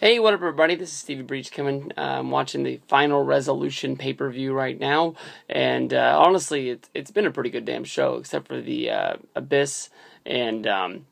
Hey, what up, everybody? This is Stevie Breach coming. I'm watching the Final Resolution pay-per-view right now, and honestly, it's been a pretty good damn show, except for the Abyss and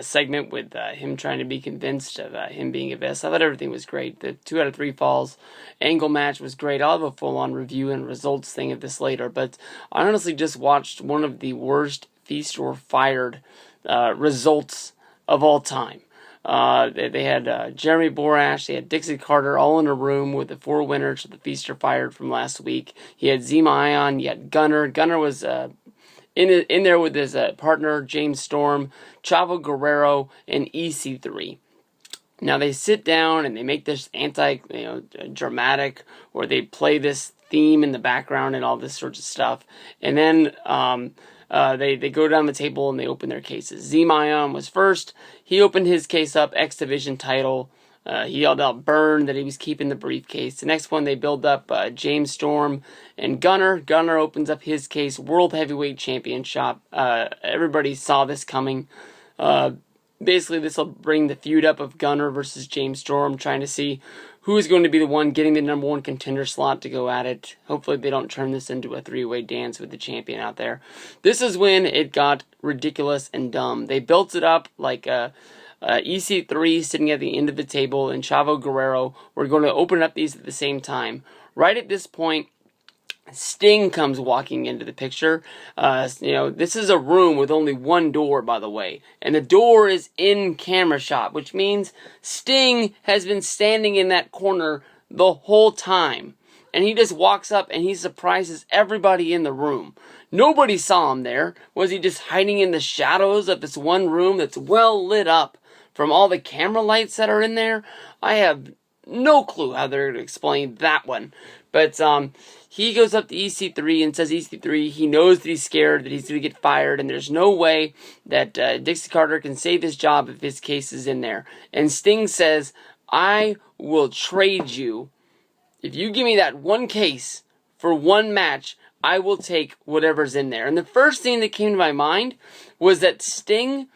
segment with him trying to be convinced of him being Abyss. I thought everything was great. The 2 out of 3 falls angle match was great. I'll have a full-on review and results thing of this later, but I honestly just watched one of the worst Feast or Fired results of all time. They had Jeremy Borash, they had Dixie Carter all in a room with the 4 winners of the Feast or Fired from last week. He had Zema Ion, you had Gunner. Gunner was in there with his partner, James Storm, Chavo Guerrero, and EC3. Now they sit down and they make this dramatic, or they play this theme in the background and all this sorts of stuff. And then they go down the table and they open their cases. Z-Mayan was first. He opened his case up, X Division title. He yelled out burn, that he was keeping the briefcase. The next one, they build up James Storm and Gunner. Gunner opens up his case, World Heavyweight Championship. Everybody saw this coming. Basically, this will bring the feud up of Gunner versus James Storm, trying to see who is going to be the one getting the number 1 contender slot to go at it. Hopefully they don't turn this into a 3-way dance with the champion out there. This is when it got ridiculous and dumb. They built it up like EC3 sitting at the end of the table and Chavo Guerrero were going to open up these at the same time. Right at this point, Sting comes walking into the picture. This is a room with only one door, by the way. And the door is in camera shot, which means Sting has been standing in that corner the whole time. And he just walks up and he surprises everybody in the room. Nobody saw him there. Was he just hiding in the shadows of this one room that's well lit up from all the camera lights that are in there? I have no clue how they're going to explain that one. But he goes up to EC3 and says EC3, he knows that he's scared, that he's going to get fired, and there's no way that Dixie Carter can save his job if his case is in there. And Sting says, I will trade you. If you give me that one case for one match, I will take whatever's in there. And the first thing that came to my mind was that Sting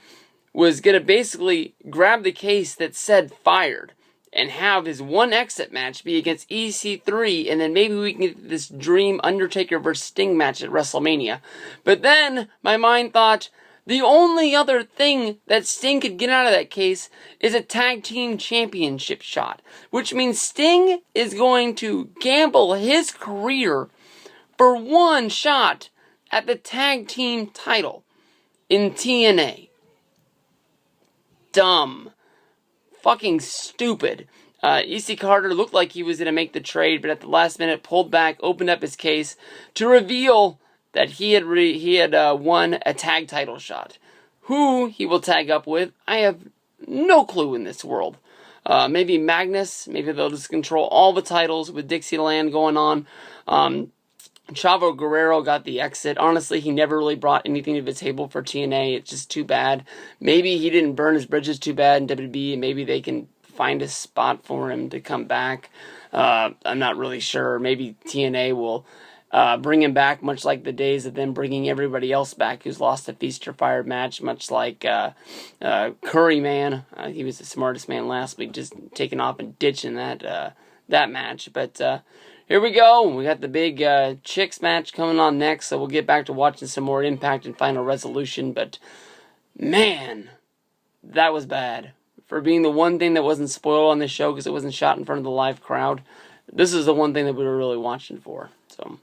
was going to basically grab the case that said fired and have his one exit match be against EC3, and then maybe we can get this dream Undertaker versus Sting match at WrestleMania. But then my mind thought, the only other thing that Sting could get out of that case is a tag team championship shot, which means Sting is going to gamble his career for one shot at the tag team title in TNA. Dumb. Fucking stupid. EC Carter looked like he was going to make the trade, but at the last minute pulled back, opened up his case to reveal that he had won a tag title shot. Who he will tag up with, I have no clue in this world. Maybe Magnus. Maybe they'll just control all the titles with Dixieland going on. Chavo Guerrero got the exit. Honestly, he never really brought anything to the table for TNA. It's just too bad. Maybe he didn't burn his bridges too bad in WWE, and maybe they can find a spot for him to come back. I'm not really sure. Maybe TNA will bring him back, much like the days of them bringing everybody else back who's lost a Feast or Fired match, much like Curry Man. He was the smartest man last week, just taking off and ditching that match. But here we go. We got the big Chicks match coming on next, so we'll get back to watching some more Impact and Final Resolution. But, man, that was bad. For being the one thing that wasn't spoiled on this show because it wasn't shot in front of the live crowd, this is the one thing that we were really watching for. So